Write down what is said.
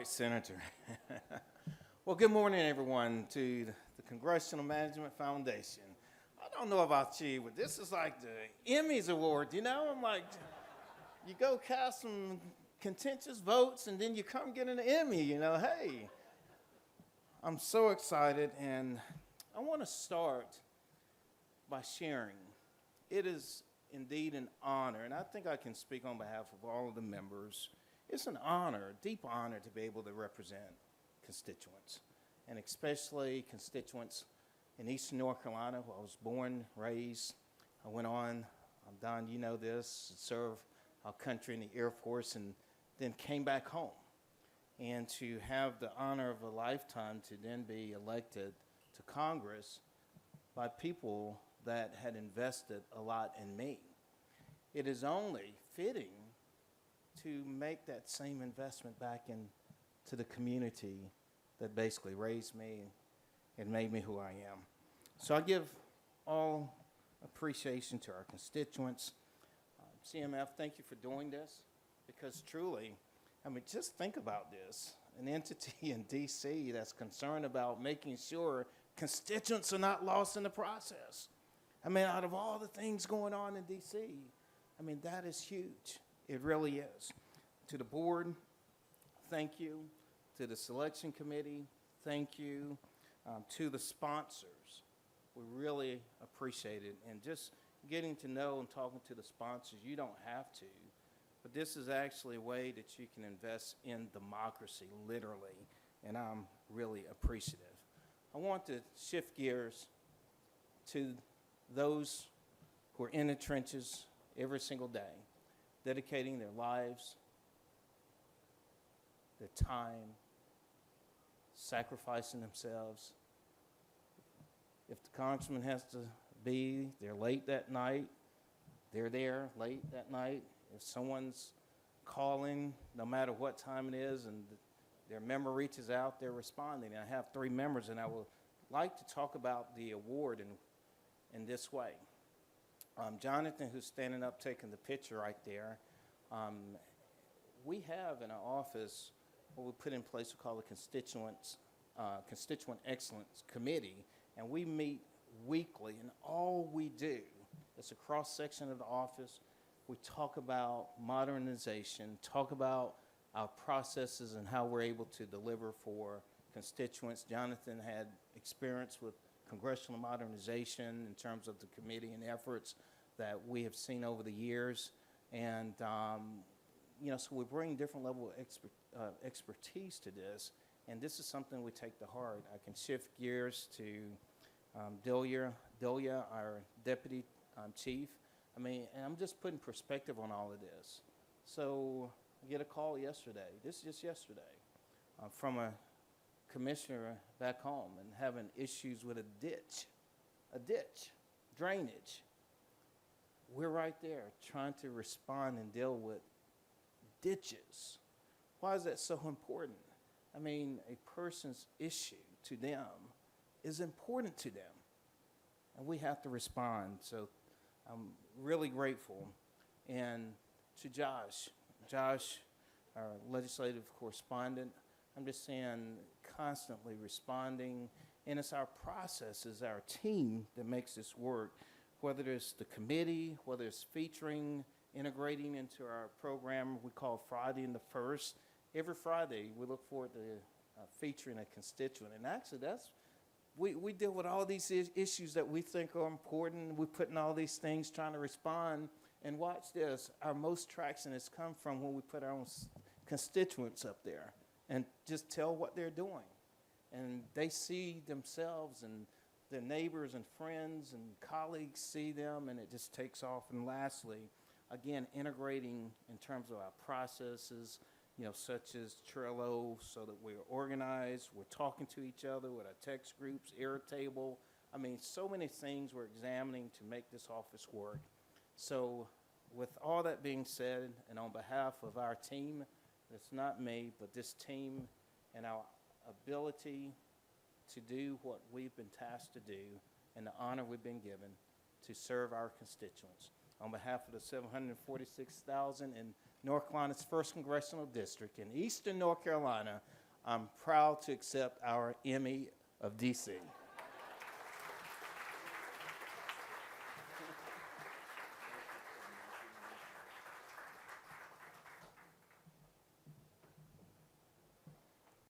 right, Senator. Well, good morning, everyone, to the Congressional Management Foundation. I don't know about you, but this is like the Emmys Award, you know? I'm like, you go cast some contentious votes, and then you come get an Emmy, you know? Hey, I'm so excited, and I want to start by sharing. It is indeed an honor, and I think I can speak on behalf of all of the members. It's an honor, a deep honor, to be able to represent constituents, and especially constituents in Eastern North Carolina, where I was born, raised. I went on, Don, you know this, served our country in the Air Force, and then came back home. And to have the honor of a lifetime to then be elected to Congress by people that had invested a lot in me. It is only fitting to make that same investment back into the community that basically raised me and made me who I am. So I give all appreciation to our constituents. CMF, thank you for doing this, because truly, I mean, just think about this. An entity in D.C. that's concerned about making sure constituents are not lost in the process. I mean, out of all the things going on in D.C., I mean, that is huge. It really is. To the board, thank you. To the selection committee, thank you. To the sponsors, we really appreciate it. And just getting to know and talking to the sponsors, you don't have to, but this is actually a way that you can invest in democracy, literally, and I'm really appreciative. I want to shift gears to those who are in the trenches every single day, dedicating their lives, their time, sacrificing themselves. If the congressman has to be there late that night, they're there late that night. If someone's calling, no matter what time it is, and their member reaches out, they're responding. And I have 3 members, and I would like to talk about the award in this way. Jonathan, who's standing up taking the picture right there, we have in our office what we put in place, we call the Constituent Excellence Committee, and we meet weekly, and all we do, it's a cross-section of the office, we talk about modernization, talk about our processes and how we're able to deliver for constituents. Jonathan had experience with Congressional Modernization in terms of the committee and efforts that we have seen over the years. And, you know, so we bring different level of expertise to this. And this is something we take to heart. I can shift gears to Delia, our deputy chief. I mean, and I'm just putting perspective on all of this. So I get a call yesterday, this is just yesterday, from a commissioner back home and having issues with a ditch, drainage. We're right there trying to respond and deal with ditches. Why is that so important? I mean, a person's issue to them is important to them, and we have to respond. So I'm really grateful. And to Josh, our legislative correspondent, I'm just saying, constantly responding, and it's our processes, our team that makes this work, whether it's the committee, whether it's featuring, integrating into our program we call Friday and the First. Every Friday, we look forward to featuring a constituent, and actually we deal with all these issues that we think are important. We're putting all these things, trying to respond, and watch this. Our most traction has come from when we put our own constituents up there and just tell what they're doing. And they see themselves, and their neighbors and friends and colleagues see them, and it just takes off. And lastly, again, integrating in terms of our processes, you know, such as Trello, so that we're organized, we're talking to each other with our text groups, Airtable. I mean, so many things we're examining to make this office work. So with all that being said, and on behalf of our team, it's not me, but this team and our ability to do what we've been tasked to do and the honor we've been given to serve our constituents. On behalf of the 746,000 and North Carolina's 1st Congressional District in Eastern North Carolina, I'm proud to accept our Emmy of DC.